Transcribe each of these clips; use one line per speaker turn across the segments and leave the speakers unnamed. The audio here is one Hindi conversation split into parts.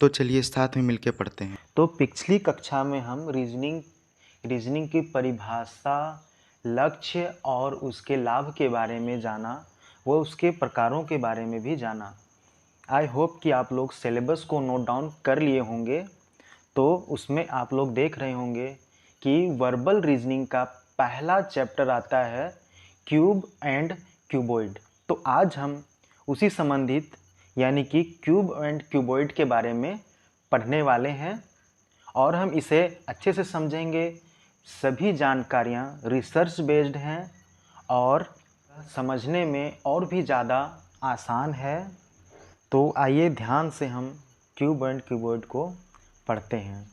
तो चलिए साथ में मिलके पढ़ते हैं।
तो पिछली कक्षा में हम रीजनिंग की परिभाषा, लक्ष्य और उसके लाभ के बारे में जाना, वो उसके प्रकारों के बारे में भी जाना। आई होप कि आप लोग सिलेबस को नोट डाउन कर लिए होंगे। तो उसमें आप लोग देख रहे होंगे कि वर्बल रीजनिंग का पहला चैप्टर आता है क्यूब एंड क्यूबॉइड। तो आज हम उसी संबंधित यानी कि क्यूब एंड क्यूबॉइड के बारे में पढ़ने वाले हैं और हम इसे अच्छे से समझेंगे। सभी जानकारियाँ रिसर्च बेस्ड हैं और समझने में और भी ज़्यादा आसान है। तो आइए ध्यान से हम क्यूब एंड क्यूबॉइड को पढ़ते हैं।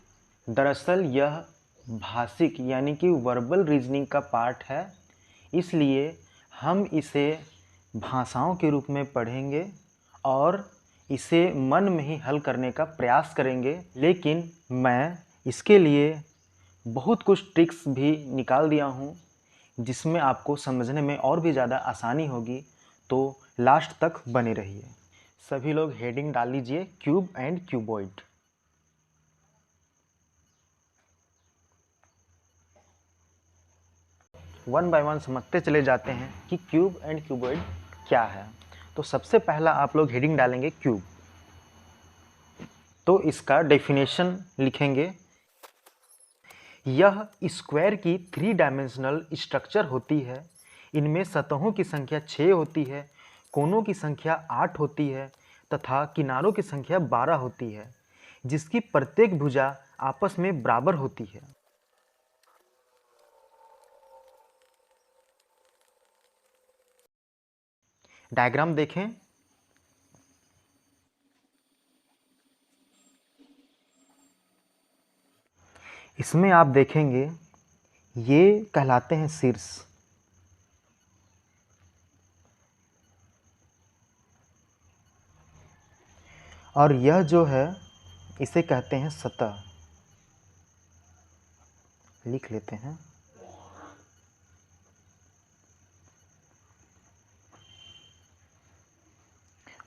दरअसल यह भाषिक यानी कि वर्बल रीजनिंग का पार्ट है, इसलिए हम इसे भाषाओं के रूप में पढ़ेंगे और इसे मन में ही हल करने का प्रयास करेंगे। लेकिन मैं इसके लिए बहुत कुछ ट्रिक्स भी निकाल दिया हूँ जिसमें आपको समझने में और भी ज़्यादा आसानी होगी। तो लास्ट तक बने रहिए। सभी लोग हेडिंग डाल लीजिए cube and cuboid. One by one समझते चले जाते हैं कि क्यूब एंड क्यूबॉइड क्या है। तो सबसे पहला आप लोग हेडिंग डालेंगे क्यूब। तो इसका डेफिनेशन लिखेंगे। यह स्क्वायर की 3 डायमेंशनल स्ट्रक्चर होती है। इनमें सतहों की संख्या 6 होती है, कोनों की संख्या 8 होती है तथा किनारों की संख्या 12 होती है, जिसकी प्रत्येक भुजा आपस में बराबर होती है। डायग्राम देखें। इसमें आप देखेंगे ये कहलाते हैं शीर्ष और यह जो है इसे कहते हैं सतह। लिख लेते हैं।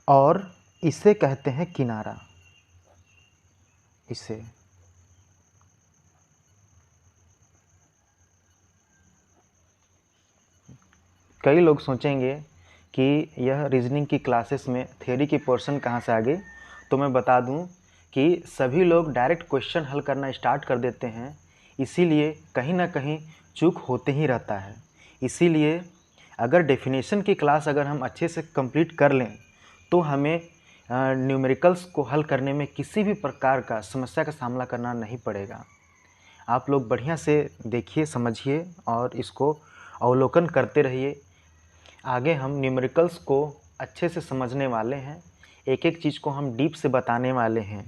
और इसे कहते हैं किनारा। इसे कई लोग सोचेंगे कि यह रीजनिंग की क्लासेस में थ्योरी की पोर्शन कहाँ से आ गई। तो मैं बता दूं कि सभी लोग डायरेक्ट क्वेश्चन हल करना स्टार्ट कर देते हैं, इसीलिए कहीं ना कहीं चूक होते ही रहता है। इसीलिए अगर डेफिनेशन की क्लास अगर हम अच्छे से कंप्लीट कर लें तो हमें न्यूमेरिकल्स को हल करने में किसी भी प्रकार का समस्या का सामना करना नहीं पड़ेगा। आप लोग बढ़िया से देखिए, समझिए और इसको अवलोकन करते रहिए। आगे हम न्यूमेरिकल्स को अच्छे से समझने वाले हैं, एक एक चीज़ को हम डीप से बताने वाले हैं।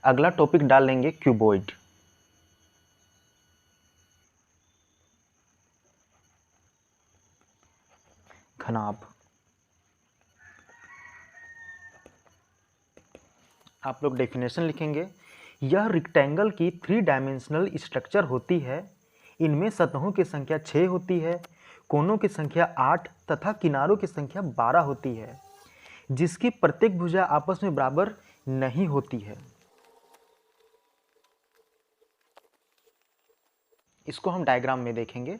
अगला टॉपिक डाल लेंगे क्यूबॉइड। घनाभ। आप लोग डेफिनेशन लिखेंगे। यह रेक्टेंगल की 3 डायमेंशनल स्ट्रक्चर होती है। इनमें सतहों की संख्या 6 होती है, कोनों की संख्या 8 तथा किनारों की संख्या 12 होती है, जिसकी प्रत्येक भुजा आपस में बराबर नहीं होती है। इसको हम डायग्राम में देखेंगे।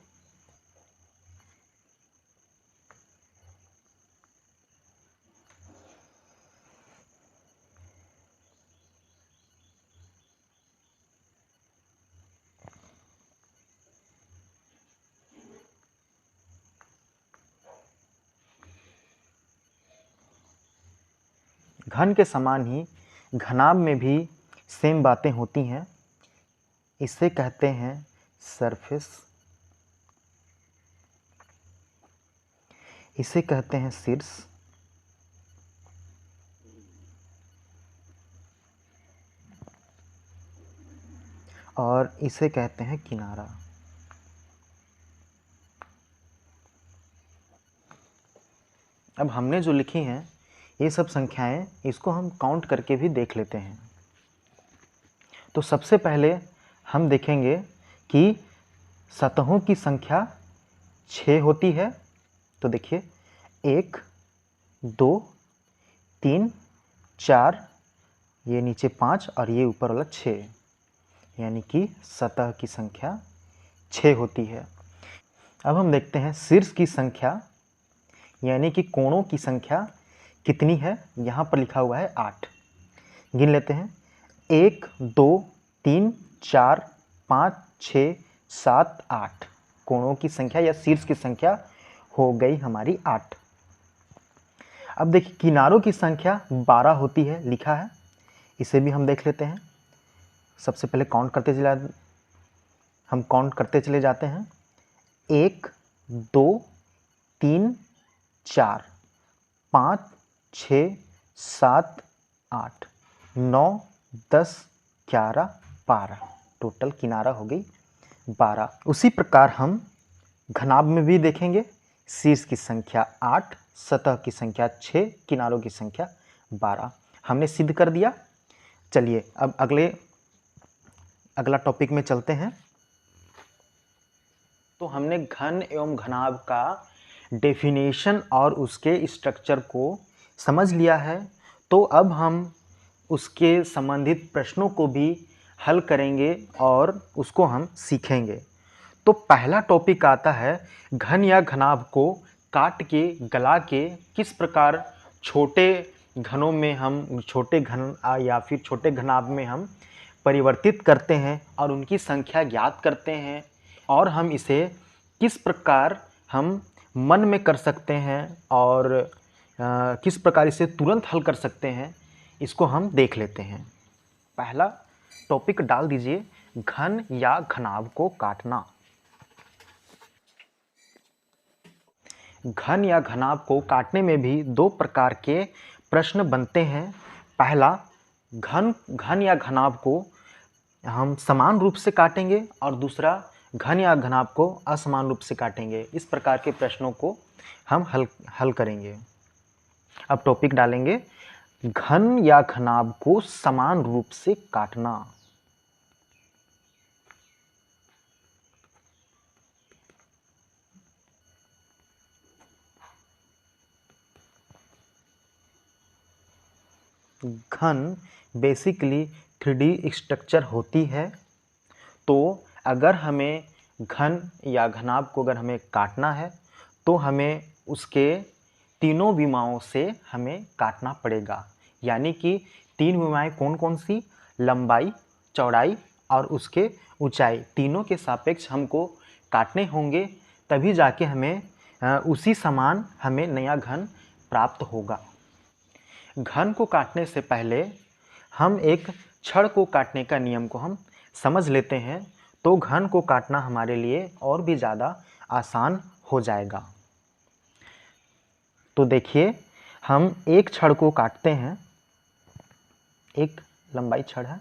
घन के समान ही घनाभ में भी सेम बातें होती हैं। इसे कहते हैं सरफेस, इसे कहते हैं शीर्ष और इसे कहते हैं किनारा। अब हमने जो लिखी हैं ये सब संख्याएं, इसको हम काउंट करके भी देख लेते हैं। तो सबसे पहले हम देखेंगे कि सतहों की संख्या 6 होती है। तो देखिए 1 2 3 4 ये नीचे 5 और ये ऊपर वाला 6, यानी कि सतह की संख्या 6 होती है। अब हम देखते हैं शीर्ष की संख्या यानी कि कोणों की संख्या कितनी है। यहाँ पर लिखा हुआ है 8। गिन लेते हैं। 1 2 3 4 5 6 7 8 कोणों की संख्या या शीर्ष की संख्या हो गई हमारी 8। अब देखिए किनारों की संख्या 12 होती है, लिखा है। इसे भी हम देख लेते हैं। सबसे पहले हम काउंट करते चले जाते हैं। 1 2 3 4 5 6 7 8 9 10 11 12 टोटल किनारा हो गई 12। उसी प्रकार हम घनाभ में भी देखेंगे। शीर्ष की संख्या 8, सतह की संख्या 6, किनारों की संख्या 12 हमने सिद्ध कर दिया। चलिए अब अगला टॉपिक में चलते हैं। तो हमने घन एवं घनाभ का डेफिनेशन और उसके स्ट्रक्चर को समझ लिया है। तो अब हम उसके संबंधित प्रश्नों को भी हल करेंगे और उसको हम सीखेंगे। तो पहला टॉपिक आता है घन या घनाभ को काट के गला के किस प्रकार छोटे घनों में हम छोटे घन या फिर छोटे घनाभ में हम परिवर्तित करते हैं और उनकी संख्या ज्ञात करते हैं, और हम इसे किस प्रकार हम मन में कर सकते हैं और किस प्रकार इसे तुरंत हल कर सकते हैं, इसको हम देख लेते हैं। पहला टॉपिक डाल दीजिए, घन या घनाभ को काटना। घन या घनाभ को काटने में भी दो प्रकार के प्रश्न बनते हैं। पहला, घन या घनाभ को हम समान रूप से काटेंगे और दूसरा घन या घनाभ को असमान रूप से काटेंगे। इस प्रकार के प्रश्नों को हम हल करेंगे। अब टॉपिक डालेंगे, घन या घनाभ को समान रूप से काटना। घन बेसिकली 3D स्ट्रक्चर होती है। तो अगर हमें घन या घनाभ को अगर हमें काटना है तो हमें उसके तीनों विमाओं से हमें काटना पड़ेगा। यानी कि 3 विमाएं कौन कौन सी? लंबाई, चौड़ाई और उसके ऊंचाई, तीनों के सापेक्ष हमको काटने होंगे, तभी जाके हमें उसी समान हमें नया घन प्राप्त होगा। घन को काटने से पहले हम एक छड़ को काटने का नियम को हम समझ लेते हैं, तो घन को काटना हमारे लिए और भी ज़्यादा आसान हो जाएगा। तो देखिए, हम एक छड़ को काटते हैं। एक लंबाई छड़ है,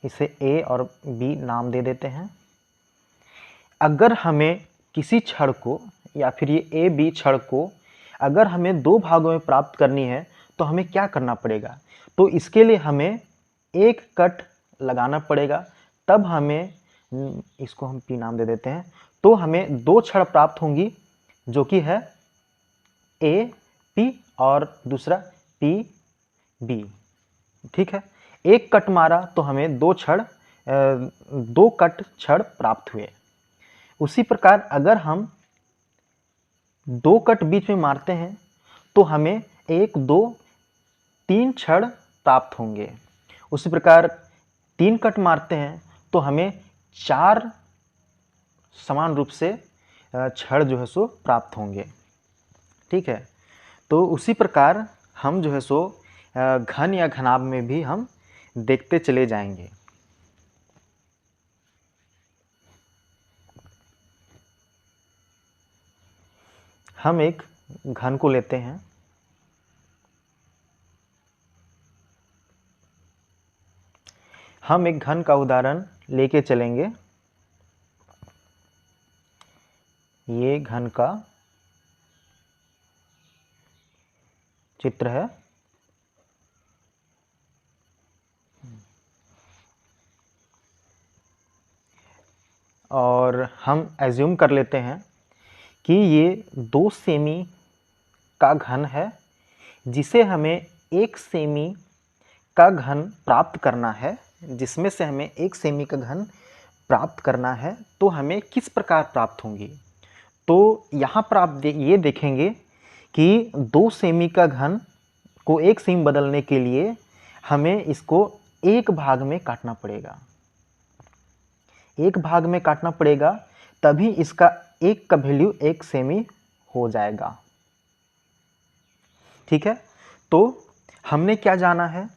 इसे A और B नाम दे देते हैं। अगर हमें किसी छड़ को या फिर ये A B छड़ को अगर हमें 2 भागों में प्राप्त करनी है तो हमें क्या करना पड़ेगा? तो इसके लिए हमें एक कट लगाना पड़ेगा, तब हमें इसको हम P नाम दे देते हैं। तो हमें 2 छड़ प्राप्त होंगी, जो कि है A P और दूसरा P B। ठीक है, एक कट मारा तो हमें 2 कट छड़ प्राप्त हुए। उसी प्रकार अगर हम 2 कट बीच में मारते हैं तो हमें 1 2 3 छड़ प्राप्त होंगे। उसी प्रकार 3 कट मारते हैं तो हमें 4 समान रूप से छड़ जो है सो प्राप्त होंगे। ठीक है, तो उसी प्रकार हम जो है सो घन या घनाभ में भी हम देखते चले जाएंगे। हम एक घन को लेते हैं। हम एक घन का उदाहरण लेके चलेंगे। ये घन का चित्र है। और हम एज्यूम कर लेते हैं कि ये 2 सेमी का घन है, जिसे हमें 1 सेमी का घन प्राप्त करना है, जिसमें से हमें 1 सेमी का घन प्राप्त करना है, तो हमें किस प्रकार प्राप्त होंगी। तो यहाँ पर आप ये देखेंगे कि 2 सेमी का घन को 1 सेमी बदलने के लिए हमें इसको 1 भाग में काटना पड़ेगा। 1 भाग में काटना पड़ेगा, तभी इसका 1 का वैल्यू 1 सेमी हो जाएगा। ठीक है, तो हमने क्या जाना है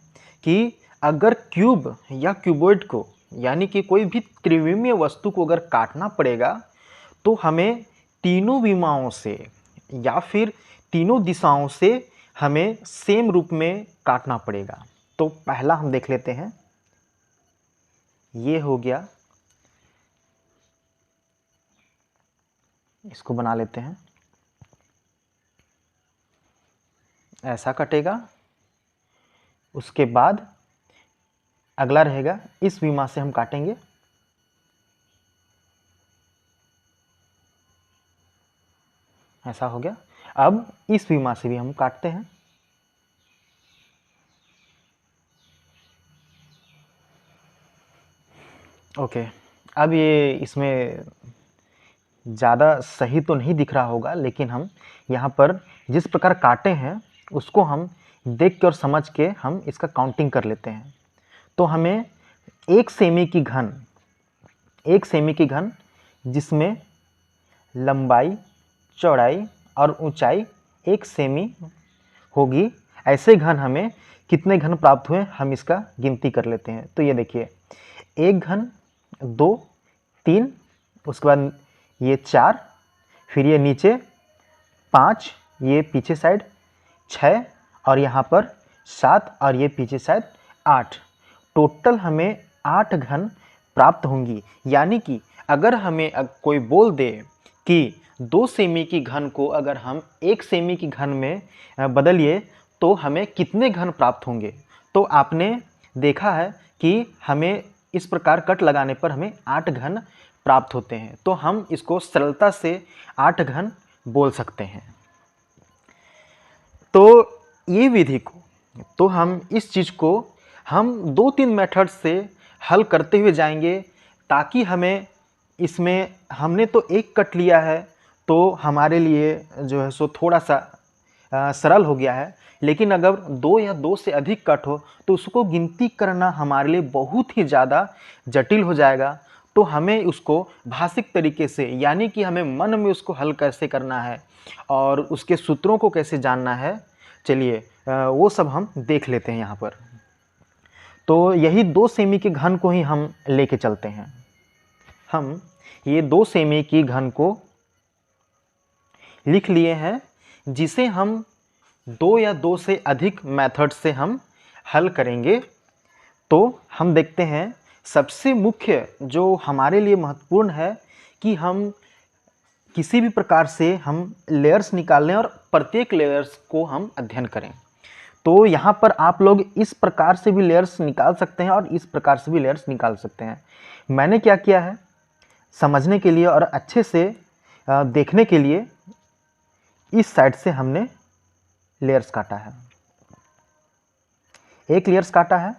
कि अगर क्यूब या क्यूबॉइड को, यानी कि कोई भी त्रिविमीय वस्तु को अगर काटना पड़ेगा, तो हमें तीनों विमाओं से या फिर तीनों दिशाओं से हमें सेम रूप में काटना पड़ेगा। तो पहला हम देख लेते हैं, ये हो गया, इसको बना लेते हैं, ऐसा कटेगा। उसके बाद अगला रहेगा, इस विमा से हम काटेंगे, ऐसा हो गया। अब इस विमा से भी हम काटते हैं, ओके। अब ये इसमें ज़्यादा सही तो नहीं दिख रहा होगा, लेकिन हम यहाँ पर जिस प्रकार काटे हैं उसको हम देख के और समझ के हम इसका काउंटिंग कर लेते हैं। तो हमें 1 सेमी की घन, 1 सेमी की घन जिसमें लंबाई, चौड़ाई और ऊंचाई 1 सेमी होगी, ऐसे घन हमें कितने घन प्राप्त हुए हम इसका गिनती कर लेते हैं। तो ये देखिए, 1 घन, 2, 3, उसके बाद ये 4, फिर ये नीचे 5, ये पीछे साइड 6, और यहाँ पर 7, और ये पीछे साइड 8। टोटल हमें 8 घन प्राप्त होंगी। यानी कि अगर हमें कोई बोल दे कि 2 सेमी की घन को अगर हम 1 सेमी की घन में बदलिए तो हमें कितने घन प्राप्त होंगे, तो आपने देखा है कि हमें इस प्रकार कट लगाने पर हमें 8 घन प्राप्त होते हैं। तो हम इसको सरलता से 8 घन बोल सकते हैं। तो ये विधि को, तो हम इस चीज़ को हम 2-3 मेथड से हल करते हुए जाएंगे, ताकि हमें इसमें, हमने तो एक कट लिया है तो हमारे लिए जो है सो थोड़ा सा सरल हो गया है, लेकिन अगर 2 या 2 से अधिक कट हो तो उसको गिनती करना हमारे लिए बहुत ही ज़्यादा जटिल हो जाएगा। तो हमें उसको भाषिक तरीके से, यानी कि हमें मन में उसको हल कैसे करना है और उसके सूत्रों को कैसे जानना है, चलिए वो सब हम देख लेते हैं यहाँ पर। तो यही 2 सेमी के घन को ही हम लेके चलते हैं। हम ये 2 सेमी की घन को लिख लिए हैं, जिसे हम 2 या 2 से अधिक मेथड से हम हल करेंगे। तो हम देखते हैं, सबसे मुख्य जो हमारे लिए महत्वपूर्ण है कि हम किसी भी प्रकार से हम लेयर्स निकाल लें और प्रत्येक लेयर्स को हम अध्ययन करें। तो यहाँ पर आप लोग इस प्रकार से भी लेयर्स निकाल सकते हैं और इस प्रकार से भी लेयर्स निकाल सकते हैं। मैंने क्या किया है, समझने के लिए और अच्छे से देखने के लिए इस साइड से हमने लेयर्स काटा है। एक लेयर्स काटा है,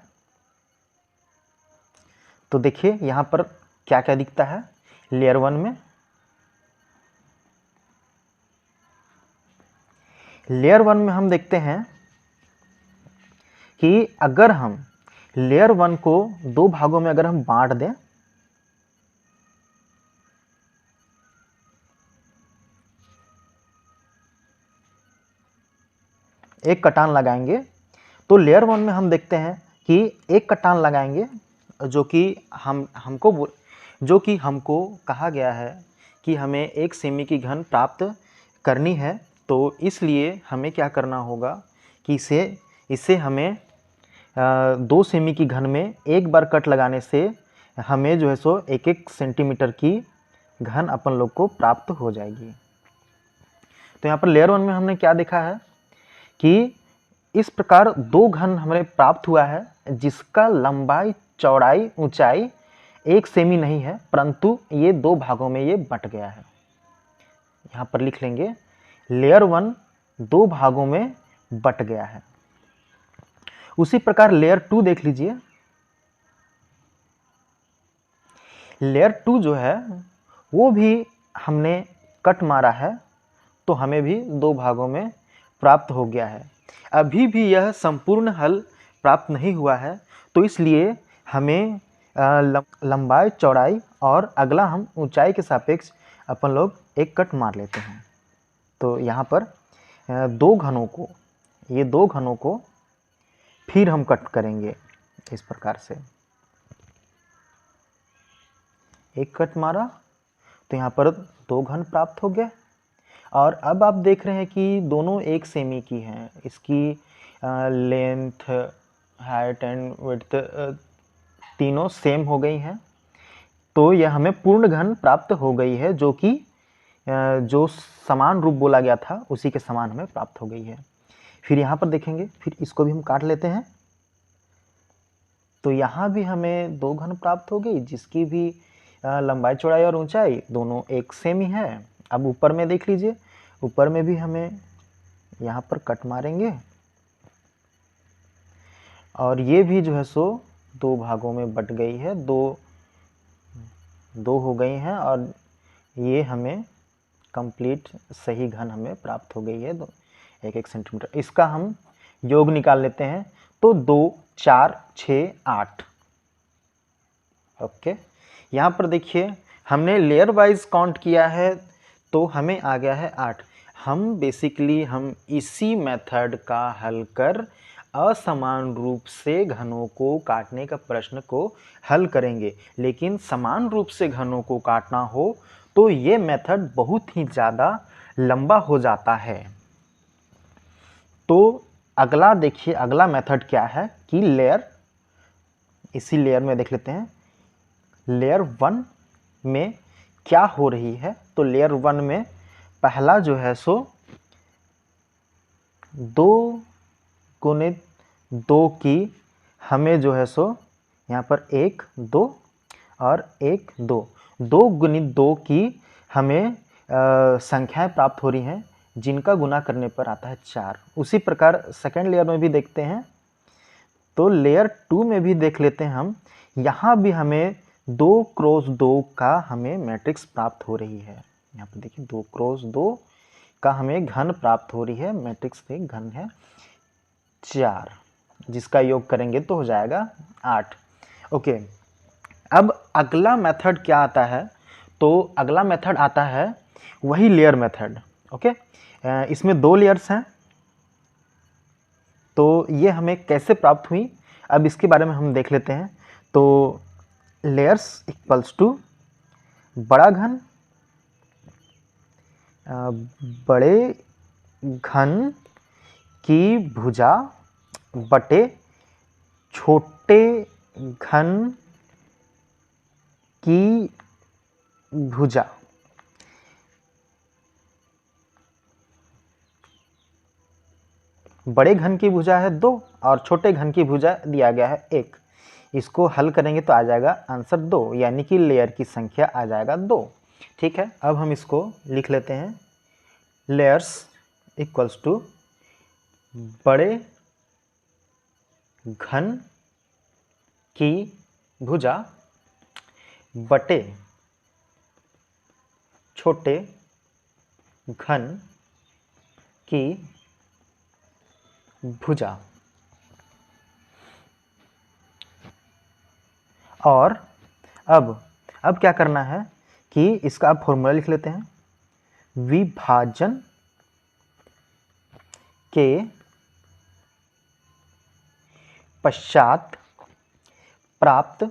तो देखिए यहाँ पर क्या क्या दिखता है। लेयर 1 में, लेयर 1 में हम देखते हैं कि अगर हम लेयर 1 को 2 भागों में अगर हम बांट दें, एक कटान लगाएंगे, तो लेयर 1 में हम देखते हैं कि एक कटान लगाएंगे जो कि हमको कहा गया है कि हमें 1 सेमी की घन प्राप्त करनी है। तो इसलिए हमें क्या करना होगा कि इसे हमें 2 सेमी की घन में एक बार कट लगाने से हमें जो है सो 1-1 सेंटीमीटर की घन अपन लोग को प्राप्त हो जाएगी। तो यहाँ पर लेयर 1 में हमने क्या देखा है कि इस प्रकार 2 घन हमें प्राप्त हुआ है, जिसका लंबाई, चौड़ाई, ऊंचाई 1 सेमी नहीं है, परंतु ये 2 भागों में ये बट गया है। यहाँ पर लिख लेंगे, लेयर 1 2 भागों में बट गया है। उसी प्रकार लेयर 2 देख लीजिए। लेयर 2 जो है वो भी हमने कट मारा है तो हमें भी 2 भागों में प्राप्त हो गया है। अभी भी यह संपूर्ण हल प्राप्त नहीं हुआ है, तो इसलिए हमें लंबाई चौड़ाई और अगला हम ऊंचाई के सापेक्ष अपन लोग एक कट मार लेते हैं। तो यहाँ पर 2 घनों को, ये 2 घनों को फिर हम कट करेंगे इस प्रकार से। एक कट मारा तो यहाँ पर 2 घन प्राप्त हो गए। और अब आप देख रहे हैं कि दोनों एक सेमी की हैं। इसकी लेंथ, हाइट एंड विड्थ तीनों सेम हो गई हैं। तो यह हमें पूर्ण घन प्राप्त हो गई है, जो कि जो समान रूप बोला गया था उसी के समान हमें प्राप्त हो गई है। फिर यहाँ पर देखेंगे, फिर इसको भी हम काट लेते हैं। तो यहाँ भी हमें 2 घन प्राप्त हो गई, जिसकी भी लंबाई चौड़ाई और ऊंचाई दोनों एक सेम ही है। अब ऊपर में देख लीजिए, ऊपर में भी हमें यहाँ पर कट मारेंगे और ये भी जो है सो 2 भागों में बट गई है, दो हो गई हैं और ये हमें कंप्लीट सही घन हमें प्राप्त हो गई है 1-1 सेंटीमीटर। इसका हम योग निकाल लेते हैं। तो 2, 4, 6, 8। ओके, यहाँ पर देखिए हमने लेयर वाइज काउंट किया है तो हमें आ गया है 8। हम बेसिकली इसी मेथड का हल कर असमान रूप से घनों को काटने का प्रश्न को हल करेंगे। लेकिन समान रूप से घनों को काटना हो तो ये मेथड बहुत ही ज़्यादा लंबा हो जाता है। तो अगला देखिए, अगला मेथड क्या है कि इसी लेयर में देख लेते हैं लेयर 1 में क्या हो रही है। तो लेयर 1 में पहला जो है सो 2 गुणित 2 की हमें जो है सो यहाँ पर 1, 2 और 1, 2, 2 गुणित 2 की हमें संख्याएं प्राप्त हो रही हैं, जिनका गुना करने पर आता है 4। उसी प्रकार सेकेंड लेयर में भी देखते हैं। तो लेयर 2 में भी देख लेते हैं हम, यहाँ भी हमें 2 क्रॉस 2 का हमें मैट्रिक्स प्राप्त हो रही है। यहाँ पर देखिए 2 क्रॉस 2 का हमें घन प्राप्त हो रही है। मैट्रिक्स में घन है 4, जिसका योग करेंगे तो हो जाएगा 8। ओके, अब अगला मेथड क्या आता है? तो अगला मेथड आता है वही लेयर मेथड। ओके, इसमें 2 लेयर्स हैं। तो ये हमें कैसे प्राप्त हुई, अब इसके बारे में हम देख लेते हैं। तो लेयर्स इक्वल्स टू बड़ा घन बड़े घन की भुजा बटे छोटे घन की भुजा। बड़े घन की भुजा है 2 और छोटे घन की भुजा दिया गया है 1। इसको हल करेंगे तो आ जाएगा आंसर 2, यानी कि लेयर की संख्या आ जाएगा 2। ठीक है, अब हम इसको लिख लेते हैं। लेयर्स इक्वल्स टू बड़े घन की भुजा बटे छोटे घन की भुजा। और अब क्या करना है कि इसका आप फॉर्मूला लिख लेते हैं। विभाजन के पश्चात प्राप्त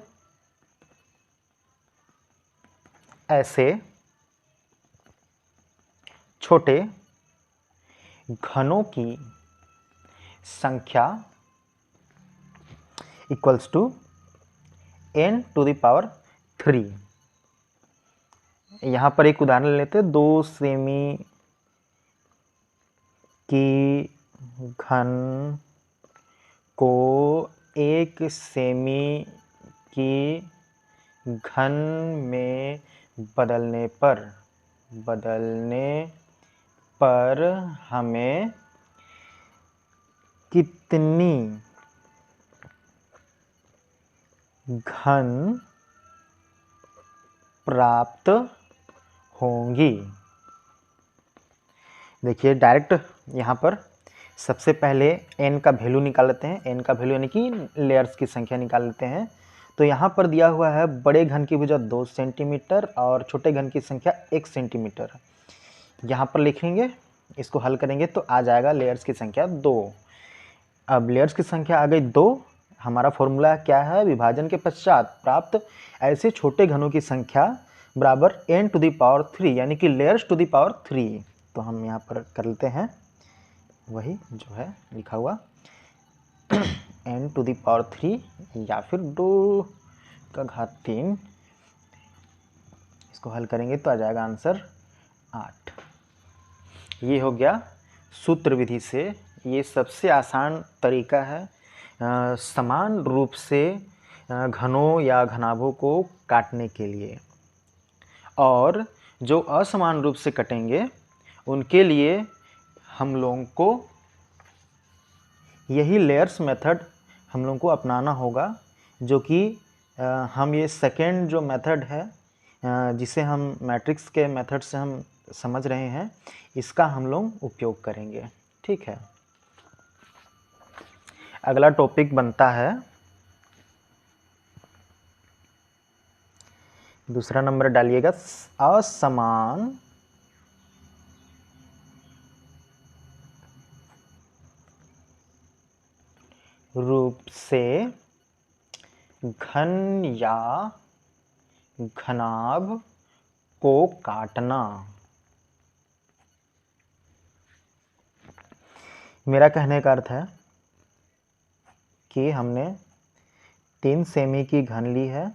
ऐसे छोटे घनों की संख्या equals to n to the power 3। यहाँ पर एक उदाहरण लेते हैं। 2 सेमी की घन को 1 सेमी की घन में बदलने पर हमें कितनी घन प्राप्त होंगी। देखिए डायरेक्ट यहाँ पर सबसे पहले n का वैल्यू निकाल लेते हैं। n का वैल्यू यानी कि लेयर्स की संख्या निकाल लेते हैं। तो यहाँ पर दिया हुआ है बड़े घन की भुजा 2 सेंटीमीटर और छोटे घन की संख्या 1 सेंटीमीटर। यहाँ पर लिखेंगे, इसको हल करेंगे तो आ जाएगा लेयर्स की संख्या 2। अब लेयर्स की संख्या आ गई 2। हमारा फॉर्मूला क्या है? विभाजन के पश्चात प्राप्त ऐसे छोटे घनों की संख्या बराबर n टू द पावर 3 यानी कि लेयर्स टू द पावर 3। तो हम यहाँ पर कर लेते हैं वही जो है लिखा हुआ n टू द पावर 3 या फिर 2 का घात 3। इसको हल करेंगे तो आ जाएगा आंसर 8। ये हो गया सूत्र विधि से। ये सबसे आसान तरीका है समान रूप से घनों या घनाभों को काटने के लिए। और जो असमान रूप से कटेंगे उनके लिए हम लोगों को यही लेयर्स मेथड हम लोगों को अपनाना होगा, जो कि हम ये सेकेंड जो मेथड है जिसे हम मैट्रिक्स के मेथड से हम समझ रहे हैं, इसका हम लोग उपयोग करेंगे। ठीक है, अगला टॉपिक बनता है दूसरा नंबर डालिएगा, असमान रूप से घन या घनाभ को काटना। मेरा कहने का अर्थ है कि हमने 3 सेमी की घन ली है,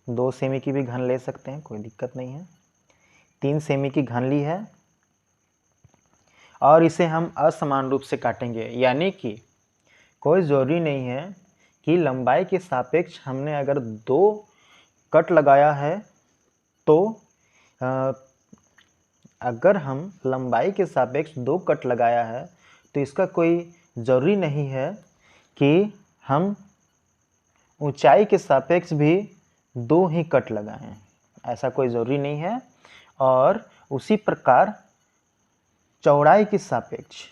दो सेमी की भी घन ले सकते हैं, कोई दिक्कत नहीं है। 3 सेमी की घन ली है और इसे हम असमान रूप से काटेंगे, यानी कि कोई ज़रूरी नहीं है कि लंबाई के सापेक्ष हमने अगर 2 कट लगाया है तो अगर हम लंबाई के सापेक्ष 2 कट लगाया है तो इसका कोई ज़रूरी नहीं है कि हम ऊंचाई के सापेक्ष भी 2 ही कट लगाएं, ऐसा कोई ज़रूरी नहीं है। और उसी प्रकार चौड़ाई के सापेक्ष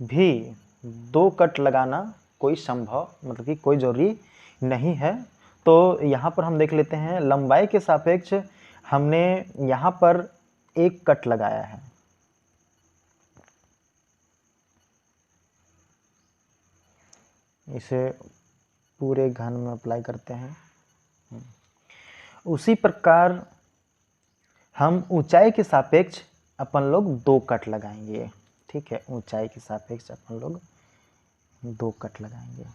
भी 2 कट लगाना कोई संभव मतलब कि कोई ज़रूरी नहीं है। तो यहाँ पर हम देख लेते हैं, लंबाई के सापेक्ष हमने यहाँ पर 1 कट लगाया है। इसे पूरे घन में अप्लाई करते हैं। उसी प्रकार हम ऊंचाई के सापेक्ष अपन लोग 2 कट लगाएंगे। ठीक है, ऊंचाई के सापेक्ष अपन लोग 2 कट लगाएंगे।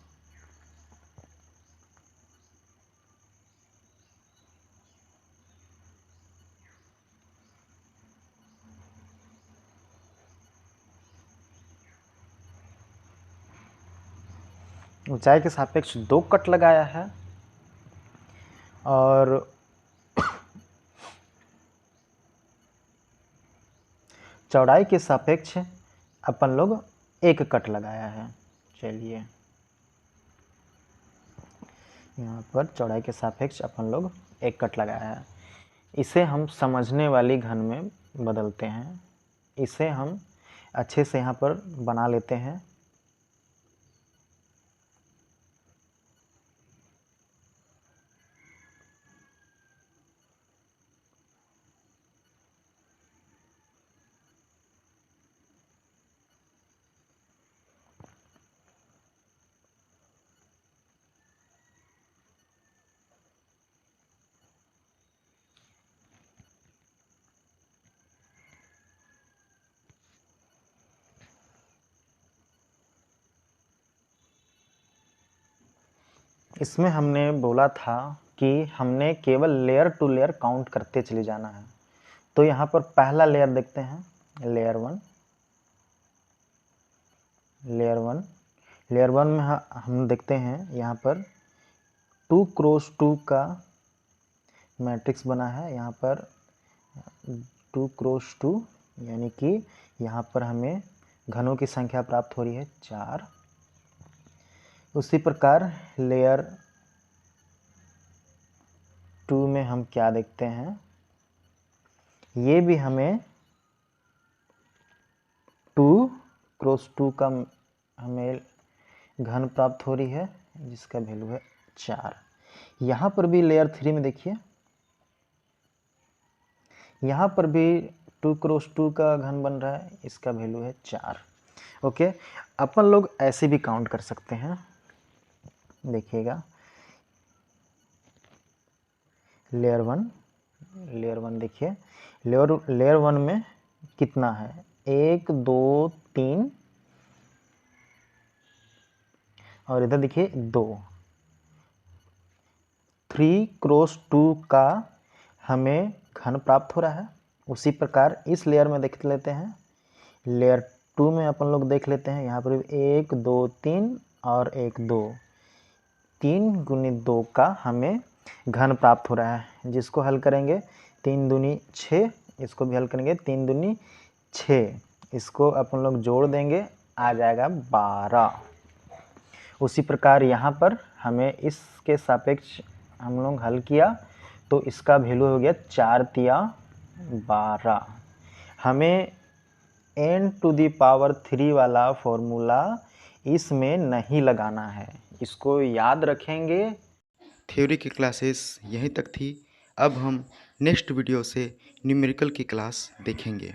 ऊंचाई के सापेक्ष 2 कट लगाया है और चौड़ाई के सापेक्ष अपन लोग 1 कट लगाया है। चलिए यहाँ पर चौड़ाई के सापेक्ष अपन लोग 1 कट लगाया है। इसे हम समझने वाली घन में बदलते हैं। इसे हम अच्छे से यहाँ पर बना लेते हैं। इसमें हमने बोला था कि हमने केवल लेयर टू लेयर काउंट करते चले जाना है। तो यहाँ पर पहला लेयर देखते हैं, लेयर 1। लेयर 1 में हम देखते हैं यहाँ पर 2 क्रॉस 2 का मैट्रिक्स बना है। यहाँ पर 2 क्रॉस 2 यानी कि यहाँ पर हमें घनों की संख्या प्राप्त हो रही है 4। उसी प्रकार लेयर 2 में हम क्या देखते हैं, ये भी हमें 2 क्रॉस 2 का हमें घन प्राप्त हो रही है, जिसका वैल्यू है 4। यहाँ पर भी लेयर 3 में देखिए, यहाँ पर भी 2 क्रॉस 2 का घन बन रहा है, इसका वैल्यू है 4। ओके, अपन लोग ऐसे भी काउंट कर सकते हैं। देखिएगा, लेयर 1 देखिए, लेयर 1 में कितना है, 1 2 3 और इधर देखिए 2। 3 क्रॉस 2 का हमें घन प्राप्त हो रहा है। उसी प्रकार इस लेयर में देख लेते हैं, लेयर 2 में अपन लोग देख लेते हैं, यहाँ पर 1 2 3 और 1 2, 3 गुणित 2 का हमें घन प्राप्त हो रहा है, जिसको हल करेंगे 3 दूनी 6, इसको भी हल करेंगे 3 दूनी 6, इसको अपन लोग जोड़ देंगे, आ जाएगा 12। उसी प्रकार यहाँ पर हमें इसके सापेक्ष हम लोग हल किया तो इसका वैल्यू हो गया 4 तिया 12। हमें n⁻³ वाला फॉर्मूला इसमें नहीं लगाना है, इसको याद रखेंगे।
थ्योरी की क्लासेस यहीं तक थी। अब हम नेक्स्ट वीडियो से न्यूमेरिकल की क्लास देखेंगे।